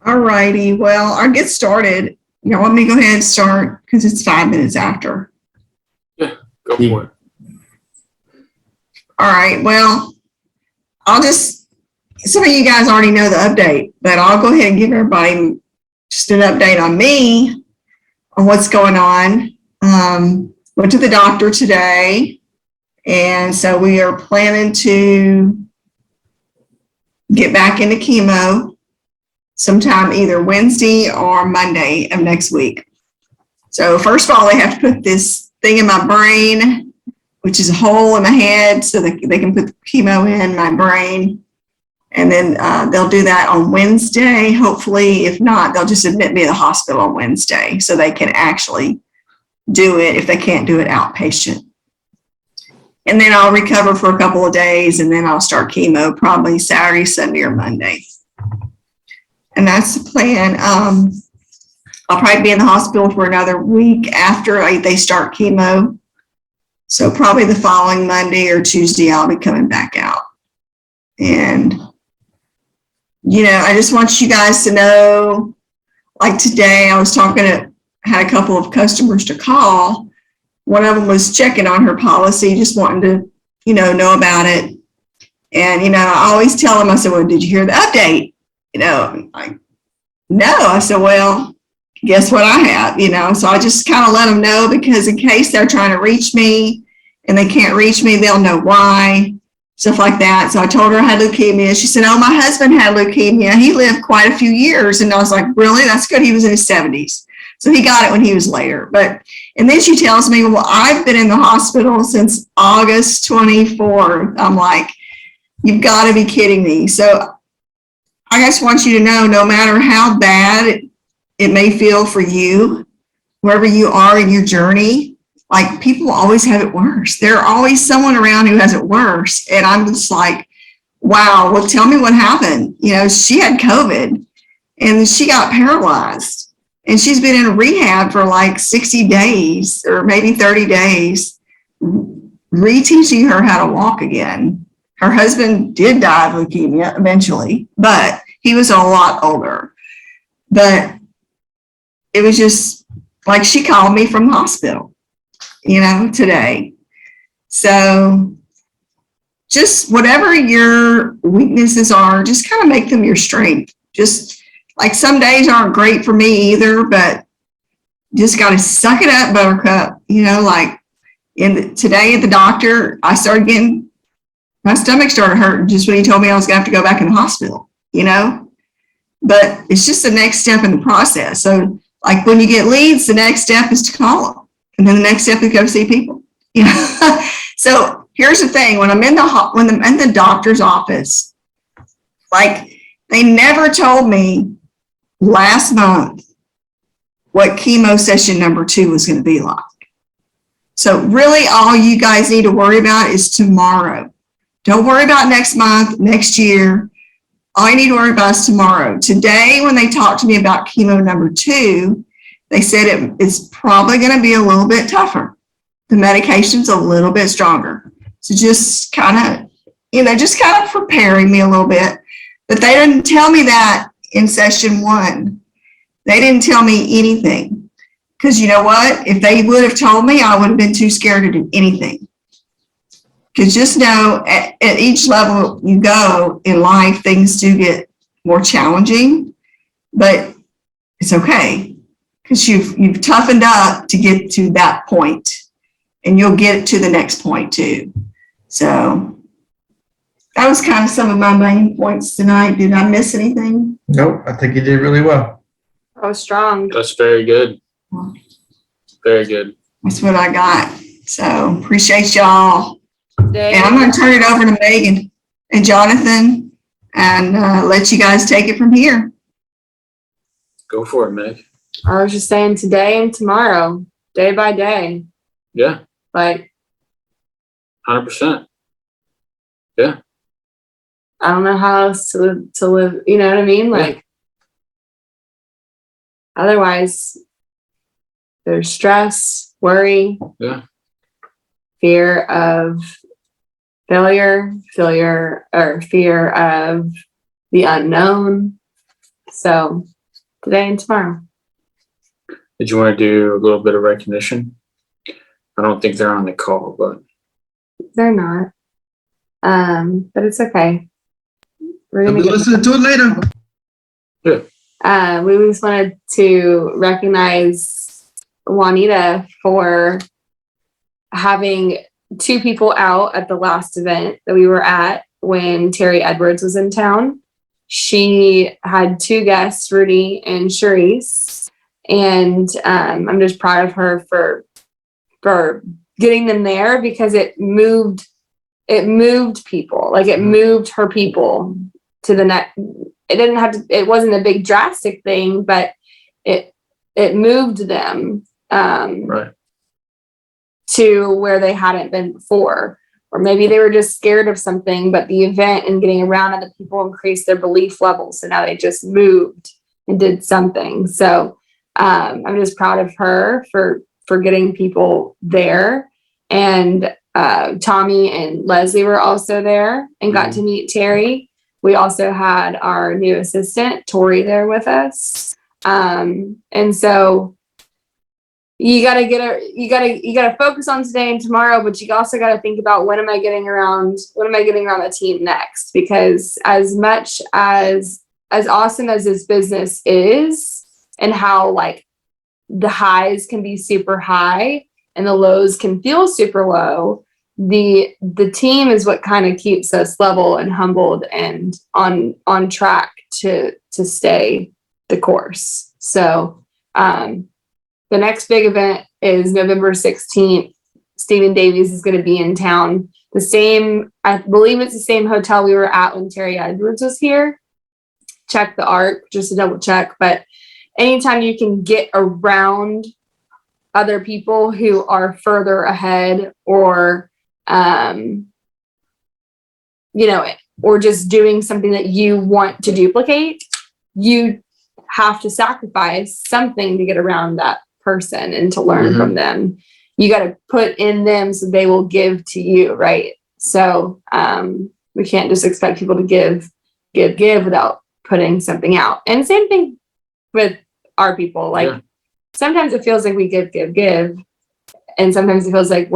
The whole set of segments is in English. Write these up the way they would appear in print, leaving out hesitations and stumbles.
All righty. Well, I'll get started. You want me to go ahead and start because it's 5 minutes after. Yeah, go for it. All right. Well, some of you guys already know the update, but I'll go ahead and give everybody just an update on me, on what's going on. Went to the doctor today, and so we are planning to get back into chemo sometime either Wednesday or Monday of next week. So first of all, they have to put this thing in my brain, which is a hole in my head, so they can put the chemo in my brain. And then they'll do that on Wednesday. Hopefully, if not, they'll just admit me to the hospital on Wednesday so they can actually do it if they can't do it outpatient. And then I'll recover for a couple of days, and then I'll start chemo probably Saturday, Sunday, or Monday. And that's the plan. I'll probably be in the hospital for another week after they start chemo. So probably the following Monday or Tuesday, I'll be coming back out. And, I just want you guys to know, like today, I was had a couple of customers to call. One of them was checking on her policy, just wanting to, know about it. And, I always tell them, I said, well, did you hear the update? Like, no. I said, well, guess what I have, so I just kind of let them know, because in case they're trying to reach me and they can't reach me, they'll know why, stuff like that. So I told her I had leukemia. She said, oh, my husband had leukemia. He lived quite a few years. And I was like, really? That's good. He was in his 70s. So he got it when he was later. And then she tells me, well, I've been in the hospital since August 24th. I'm like, you've got to be kidding me. So I just want you to know, no matter how bad it may feel for you, wherever you are in your journey, like, people always have it worse. There's always someone around who has it worse. And I'm just like, wow, well, tell me what happened. She had COVID and she got paralyzed, and she's been in rehab for like 60 days or maybe 30 days, reteaching her how to walk again. Her husband did die of leukemia eventually, but he was a lot older. But it was just like, she called me from the hospital, today. So just whatever your weaknesses are, just kind of make them your strength. Just like, some days aren't great for me either, but just got to suck it up, buttercup. Like today at the doctor, my stomach started hurting just when he told me I was going to have to go back in the hospital, but it's just the next step in the process. So like, when you get leads, the next step is to call them. And then the next step is go see people, So here's the thing. When I'm in the doctor's office, like, they never told me last month what chemo session number 2 was going to be like. So really, all you guys need to worry about is tomorrow. Don't worry about next month, next year. All you need to worry about is tomorrow. Today, when they talked to me about chemo number 2, they said it's probably going to be a little bit tougher. The medication's a little bit stronger. So just kind of preparing me a little bit. But they didn't tell me that in session 1. They didn't tell me anything. Because you know what? If they would have told me, I would have been too scared to do anything. Because just know, at each level you go in life, things do get more challenging, but it's okay, because you've toughened up to get to that point, and you'll get to the next point too. So that was kind of some of my main points tonight. Did I miss anything? Nope, I think you did really well. Oh, strong. That's very good. Very good. That's what I got. So appreciate y'all. Today, And I'm going to turn it over to Megan and Jonathan and let you guys take it from here. Go for it, Meg. I was just saying, today and tomorrow, day by day. Yeah. Like, 100%. Yeah. I don't know how else to live. You know what I mean? Like, otherwise, there's stress, worry, fear of failure, or fear of the unknown. So today and tomorrow. Did you want to do a little bit of recognition? I don't think they're on the call, but They're not. But it's okay. We're I'll gonna be get listening to it later. we just wanted to recognize Juanita for having 2 people out at the last event that we were at when Terry Edwards was in town. She had 2 guests, Rudy and Charisse, and I'm just proud of her for getting them there because it moved people. Like it moved her people to the next. It wasn't a big drastic thing, but it moved them right. to where they hadn't been before. Or maybe they were just scared of something, but the event and getting around other people increased their belief level. So now they just moved and did something. So I'm just proud of her for getting people there. And Tommy and Leslie were also there and got to meet Terry. We also had our new assistant, Tori, there with us. And so you gotta focus on today and tomorrow, but you also gotta think about what am I getting around the team next? Because as much as awesome as this business is and how like the highs can be super high and the lows can feel super low, the team is what kind of keeps us level and humbled and on track to stay the course. So the next big event is November 16th. Stephen Davies is going to be in town. I believe it's the same hotel we were at when Terry Edwards was here. Check the ARC just to double check. But anytime you can get around other people who are further ahead or, or just doing something that you want to duplicate, you have to sacrifice something to get around that person and to learn from them. You got to put in them so they will give to you, right? So we can't just expect people to give without putting something out. And same thing with our people. Like sometimes it feels like we give, and sometimes it feels like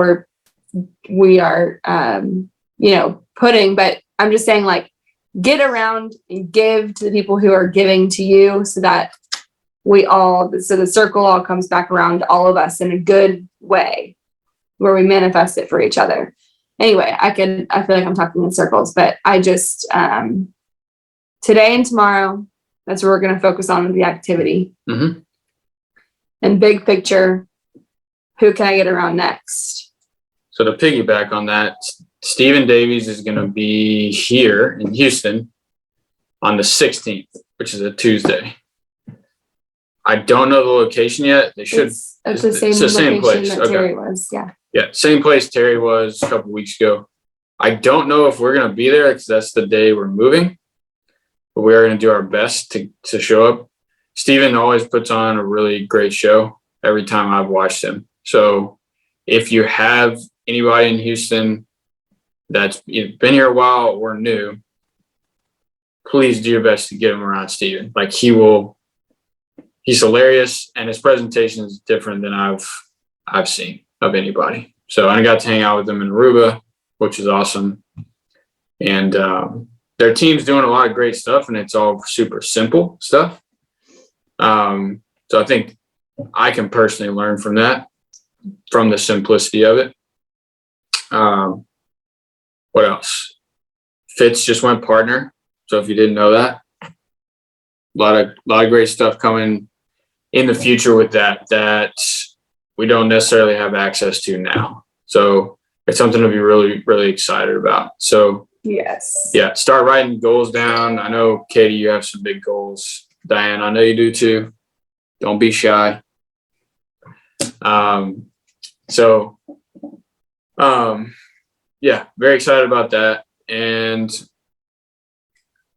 we are putting. But I'm just saying, like, get around and give to the people who are giving to you, so that the circle all comes back around to all of us in a good way, where we manifest it for each other. Anyway, I feel like I'm talking in circles, but I just today and tomorrow, that's what we're going to focus on with the activity. And big picture, who can I get around next? So to piggyback on that, Stephen Davies is going to be here in Houston on the 16th, which is a Tuesday. I don't know the location yet. They should. It's the same place that Terry was. Yeah. Yeah, same place Terry was a couple weeks ago. I don't know if we're going to be there because that's the day we're moving, but we are going to do our best to show up. Stephen always puts on a really great show every time I've watched him. So if you have anybody in Houston that's either been here a while or new, please do your best to get him around Stephen. Like he's hilarious, and his presentation is different than I've seen of anybody. So I got to hang out with them in Aruba, which is awesome. And their team's doing a lot of great stuff, and it's all super simple stuff. So I think I can personally learn from that, from the simplicity of it. What else? Fitz just went partner. So if you didn't know that, a lot of great stuff coming in the future with that we don't necessarily have access to now. So it's something to be really, really excited about. So yes, yeah, start writing goals down. I know, Katie, you have some big goals. Diane, I know you do too. Don't be shy. Yeah, very excited about that. And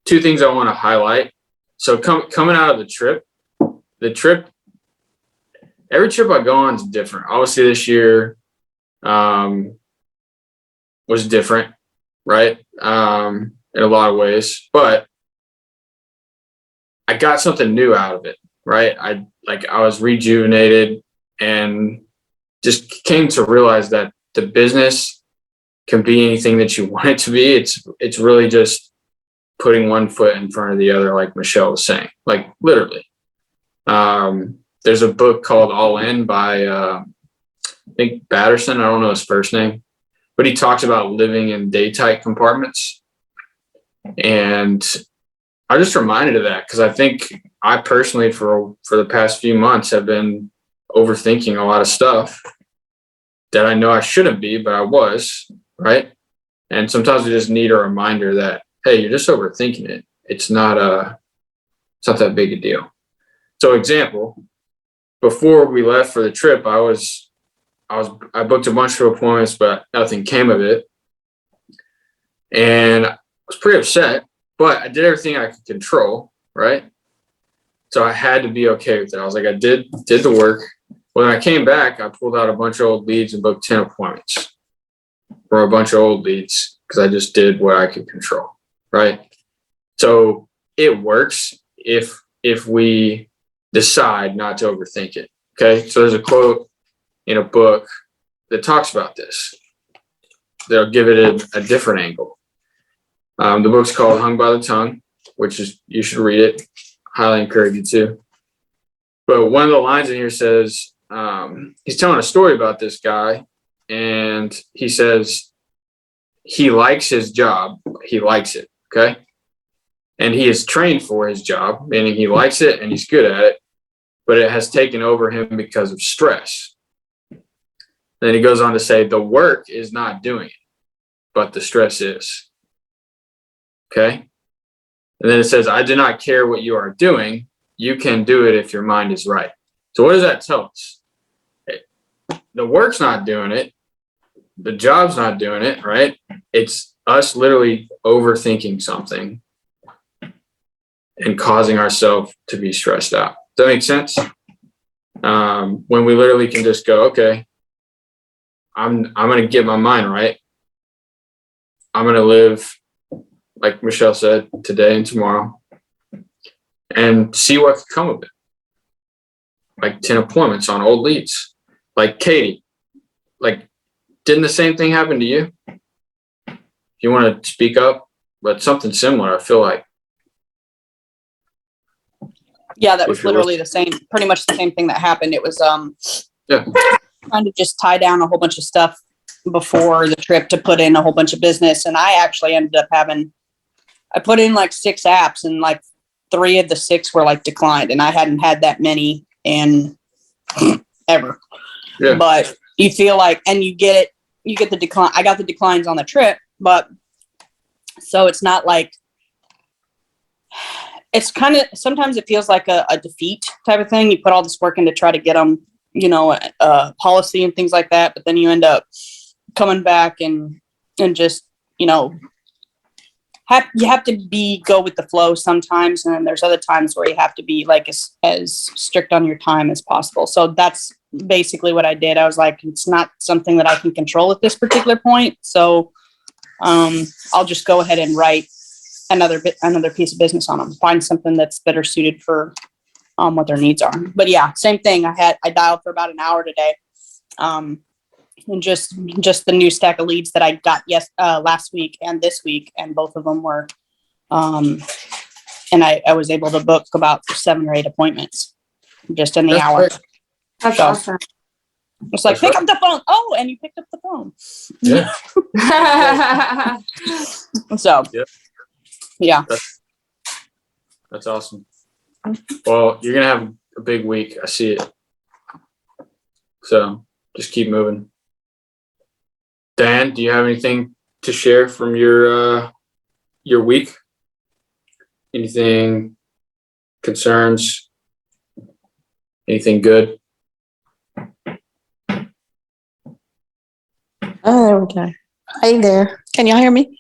2 things I want to highlight. So coming out of the trip, every trip I go on is different. Obviously this year was different, right? In a lot of ways, but I got something new out of it. right? I was rejuvenated and just came to realize that the business can be anything that you want it to be. It's really just putting one foot in front of the other, like Michele was saying, like literally. There's a book called All In by I think Batterson. I don't know his first name, but he talks about living in day tight compartments. And I just reminded of that because I think I personally for the past few months have been overthinking a lot of stuff that I know I shouldn't be, but I was, right? And sometimes we just need a reminder that, hey, you're just overthinking it. It's not that big a deal. So example, before we left for the trip, I booked a bunch of appointments, but nothing came of it. And I was pretty upset, but I did everything I could control, right? So I had to be okay with it. I was like, I did the work. When I came back, I pulled out a bunch of old leads and booked 10 appointments for a bunch of old leads because I just did what I could control, right? So it works if we decide not to overthink it, okay? So there's a quote in a book that talks about this. They'll give it a different angle. The book's called Hung by the Tongue, which is, you should read it. Highly encourage you to. But one of the lines in here says, he's telling a story about this guy, and he says he likes his job. He likes it, okay? And he is trained for his job, meaning he likes it and he's good at it, but it has taken over him because of stress. Then he goes on to say the work is not doing it, but the stress is. Okay? And then it says, I do not care what you are doing. You can do it if your mind is right. So what does that tell us? The work's not doing it. The job's not doing it, right? It's us literally overthinking something and causing ourselves to be stressed out. Does that make sense? When we literally can just go, okay, I'm going to get my mind right. I'm going to live, like Michele said, today and tomorrow, and see what could come of it. Like 10 appointments on old leads. Like Katie, like, didn't the same thing happen to you? If you want to speak up, but something similar, I feel like. Yeah, that was literally pretty much the same thing that happened. It was trying to just tie down a whole bunch of stuff before the trip to put in a whole bunch of business. And I actually ended up I put in like 6 apps, and like 3 of the 6 were like declined. And I hadn't had that many in ever. Yeah. But you feel like, and you get the decline. I got the declines on the trip, but so it's not like, it's kind of, sometimes it feels like a defeat type of thing. You put all this work in to try to get them, policy and things like that. But then you end up coming back and just, you have to go with the flow sometimes. And then there's other times where you have to be like as strict on your time as possible. So that's basically what I did. I was like, it's not something that I can control at this particular point. So I'll just go ahead and write another piece of business on them, find something that's better suited for what their needs are. But yeah, same thing. I dialed for about an hour today. And just the new stack of leads that I got last week and this week, and both of them were and I was able to book about 7 or 8 appointments just in the hour. Great. That's So, awesome. It's like, pick up the phone. Oh, and you picked up the phone. Yeah. So, Yep. Yeah. That's awesome. Well, you're going to have a big week. I see it. So just keep moving. Dan, do you have anything to share from your week? Anything, concerns, anything good? Oh, there we go. Hey there. Can y'all hear me?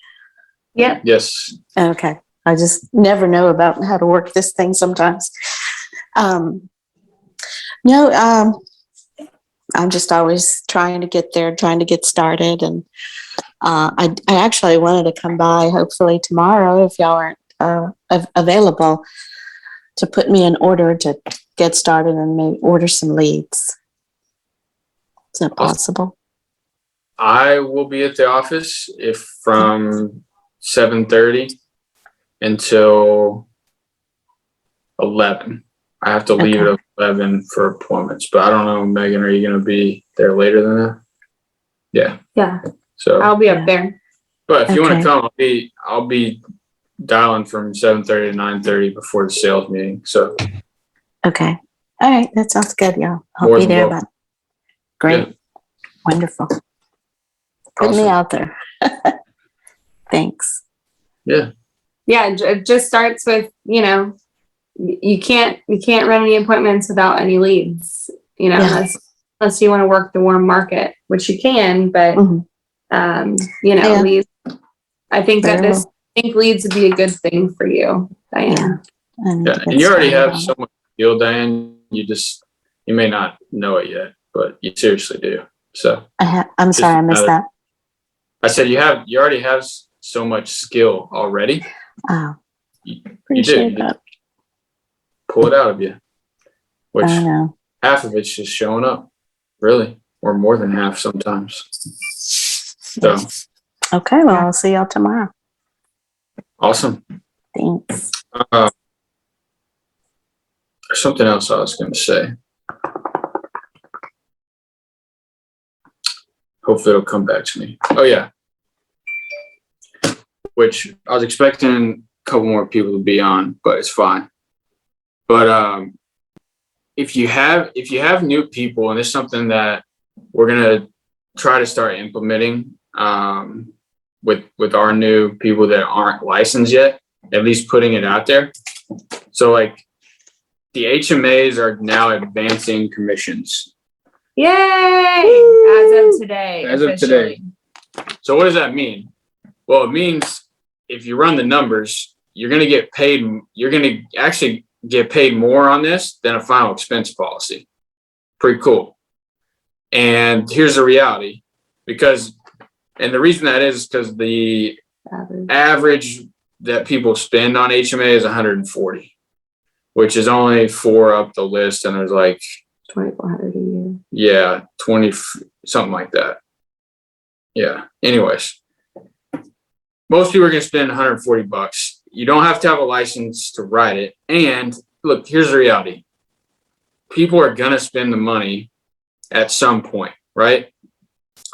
Yep. Yes. Okay. I just never know about how to work this thing sometimes. No, I'm just always trying to get there, trying to get started. And I actually wanted to come by hopefully tomorrow if y'all aren't available to put me in order to get started and maybe order some leads. Is that possible? I will be at the office from 7:30 until 11. I have to leave Okay. at 11 for appointments, but I don't know, Megan, are you going to be there later than that? Yeah. Yeah, So, I'll be up there. but if you want Okay. to come, I'll be dialing from 7:30 to 9:30 before the sales meeting. So, Okay. All right. That sounds good. Yeah. I'll More be than there. welcome. But great. Yeah. Wonderful. Put me Awesome. out there. Thanks. Yeah. Yeah, it just starts with, you can't run any appointments without any leads, Yeah. unless you want to work the warm market, which you can, but Mhm. Yeah. leads. I think Very well. leads would be a good thing for you, Diane. I need to get And you already started have on so it. much skill, Diane. You may not know it yet, but you seriously do. So I'm sorry, I missed that. I said you already have so much skill already. Oh, You do. appreciate You that. pull it out of you, which I know. half of it's just showing up, really, or more than half sometimes. So Okay, well, I'll see y'all tomorrow. awesome. Thanks. There's something else I was going to say. Hopefully it'll come back to me. Oh yeah. Which I was expecting a couple more people to be on, but it's fine. But if you have new people, and it's something that we're gonna try to start implementing with our new people that aren't licensed yet, at least putting it out there. So like the HMAs are now advancing commissions. Yay! As of today. As of today. So what does that mean? Well, it means if you run the numbers, you're going to get paid. You're going to actually get paid more on this than a final expense policy. Pretty cool. And here's the reality, and the reason that is because the average that people spend on HMA is 140, which is only 4 up the list, and there's like 2,400 a year. Yeah, 20, something like that. Yeah. Anyways, most people are going to spend 140 bucks. You don't have to have a license to write it. And look, here's the reality. People are going to spend the money at some point, right?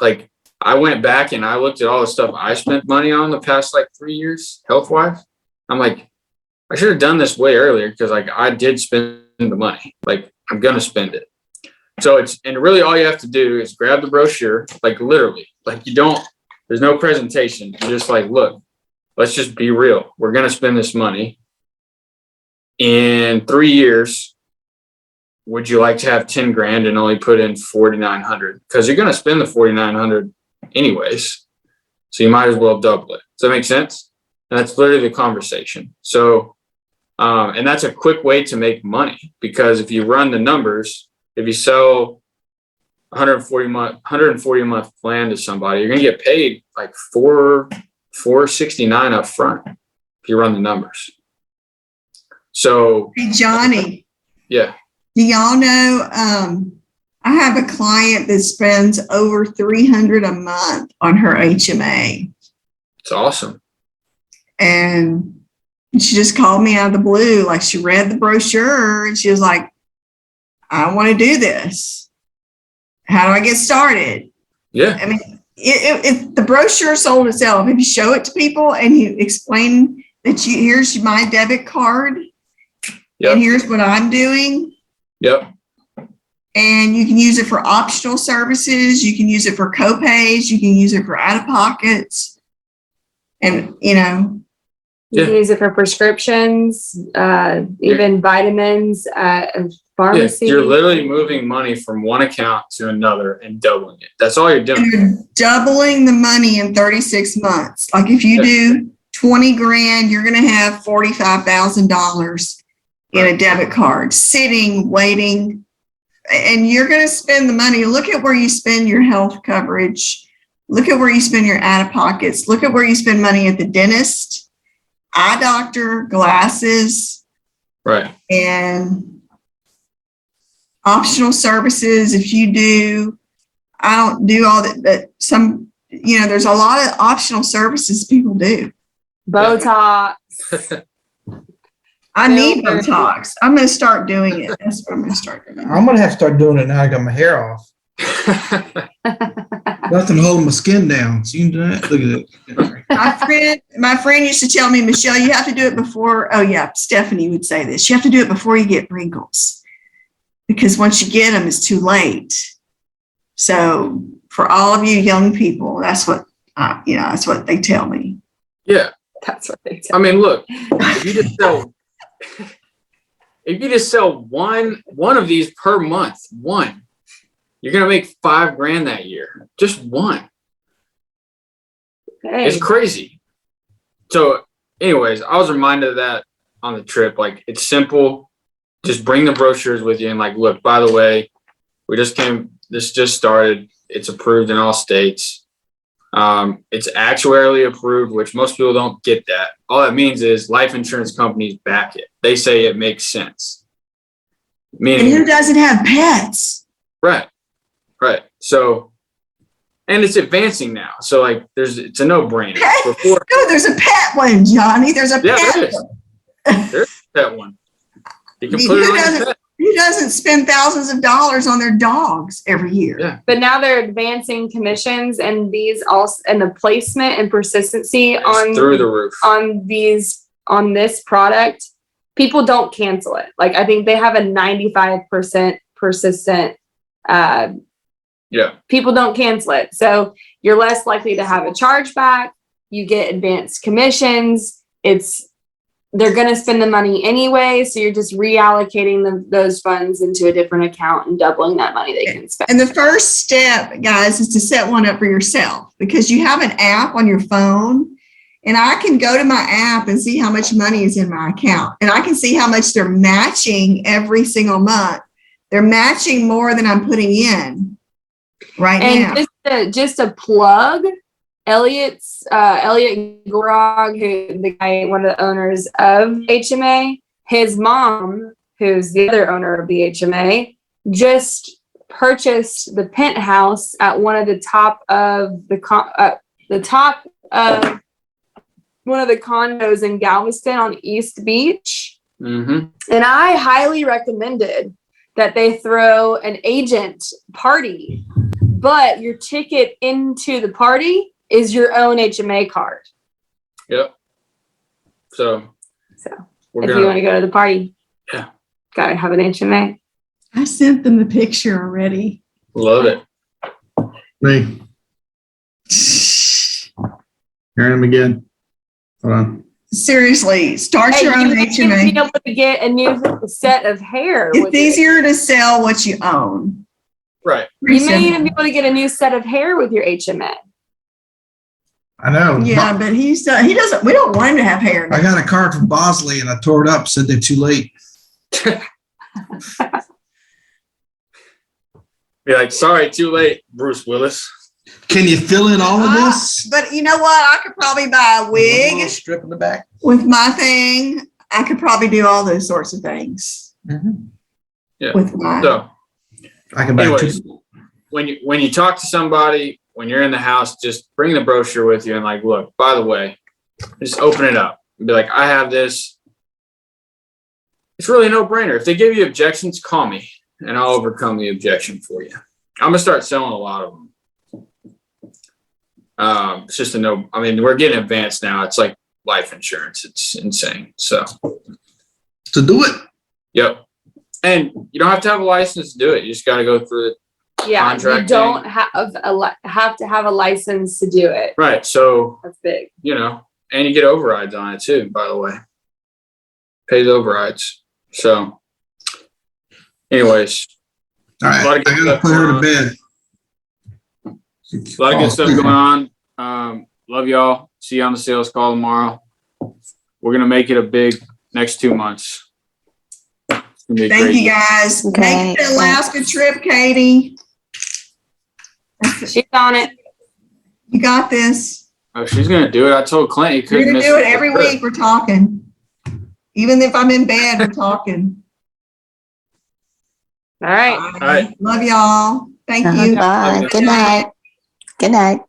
Like I went back and I looked at all the stuff I spent money on the past like 3 years, health-wise. I'm like, I should have done this way earlier because like I did spend the money. Like I'm going to spend it. So and really all you have to do is grab the brochure, like literally, like there's no presentation. You're just like, look, let's just be real. We're going to spend this money. In 3 years, would you like to have 10 grand and only put in 4,900? Because you're going to spend the 4,900 anyways. So you might as well double it. Does that make sense? And that's literally the conversation. So, and that's a quick way to make money because if you run the numbers, if you sell 140 a month plan to somebody, you're going to get paid like $469 up front if you run the numbers. So, Hey, Johnny, yeah. do y'all know, I have a client that spends over $300 a month on her HMA. It's awesome. And she just called me out of the blue. Like she read the brochure and she was like, I want to do this. How do I get started? Yeah. I mean, if the brochure sold itself, if you show it to people and you explain that here's my debit card Yep. and here's what I'm doing. Yep. And you can use it for optional services. You can use it for co-pays. You can use it for out-of-pockets. And, You can use it for prescriptions, even vitamins, pharmacy. You're literally moving money from one account to another and doubling it. That's all you're doing. and you're doubling the money in 36 months. Like if you do 20 grand, you're going to have $45,000 in a debit card sitting, waiting, and you're going to spend the money. Look at where you spend your health coverage. Look at where you spend your out-of-pockets. Look at where you spend money at the dentist, eye doctor, glasses. Right. And optional services. If you do, I don't do all that, but some, there's a lot of optional services people do. Botox. I need Filler. Botox. I'm going to start doing it. That's what I'm going to start doing. I'm gonna have to start doing it now. I got my hair off. Nothing holding my skin down. So you can do that. Look at it. My friend used to tell me, Michelle, you have to do it before. Oh yeah, Stephanie would say this. You have to do it before you get wrinkles, because once you get them, it's too late. So for all of you young people, that's what that's what they tell me. Yeah. That's what they tell I mean, look, if you just sell one of these per month, you're going to make $5,000 that year. Just one. Hey. It's crazy. So anyways, I was reminded of that on the trip. Like, it's simple. Just bring the brochures with you and like, look, by the way, this just started. It's approved in all states. It's actuarially approved, which most people don't get that. All that means is life insurance companies back it. They say it makes sense. And who doesn't have pets? Right. So, and it's advancing now. So like, it's a no-brainer. Before, No, there's a pet one, Johnny. There's a yeah, pet there is. one. There's that one. You can put it on your pet. Who doesn't spend thousands of dollars on their dogs every year? Yeah. But now they're advancing commissions, and these also, and the placement and persistency It's through the roof. on this product, people don't cancel it. Like, I think they have a 95% persistent. Yeah. People don't cancel it, so you're less likely to have a chargeback. You get advanced commissions. They're going to spend the money anyway, so you're just reallocating those funds into a different account and doubling that money they can spend. And the first step, guys, is to set one up for yourself, because you have an app on your phone, and I can go to my app and see how much money is in my account, and I can see how much they're matching every single month. They're matching more than I'm putting in right now. And just a plug. Elliot Gorog, who the guy, one of the owners of HMA, his mom, who's the other owner of the HMA, just purchased the penthouse at one of the top of one of the condos in Galveston on East Beach. Mm-hmm. And I highly recommended that they throw an agent party, but your ticket into the party is your own HMA card. Yep. So if you want to go to the party, yeah, gotta have an HMA. I sent them the picture already. Love it. Me. Hearing him again. Hold on. Seriously, start your own you might HMA. be able to get a new set of hair. It's easier to sell what you own. Right. You may even be able to get a new set of hair with your HMA. I know. Yeah, but he doesn't, we don't want him to have hair. I got a card from Bosley and I tore it up, said they're too late. Be like, sorry, too late, Bruce Willis. Can you fill in all of this? But you know what? I could probably buy a One wig little strip in the back. with my thing. I could probably do all those sorts of things Yeah. with mine. So I can buy anyways, two. when you talk to somebody, when you're in the house, just bring the brochure with you and like, look, by the way, just open it up and be like, I have this. It's really a no-brainer. If they give you objections, call me and I'll overcome the objection for you. I'm gonna start selling a lot of them. It's just we're getting advanced now. It's like life insurance. It's insane. So Do it. yep. And you don't have to have a license to do it. You just got to go through Yeah, Contracting. you don't have to have a license to do it. right. So, That's big. and you get overrides on it too, by the way. Pays overrides. So anyways, All right. A lot I of good gotta stuff put her going to on. bed. a lot of good stuff going on. Love y'all. See you on the sales call tomorrow. We're going to make it a big next 2 months. It's gonna be a Thank great you year. guys. Okay. Make it the Alaska trip, Katie. She's on it. You got this. Oh, she's going to do it. I told Clint he You're couldn't gonna miss do it every week. We're talking. Even if I'm in bed, we're talking. All right. All right. Love y'all. Thank you. Bye. Good night. Good night.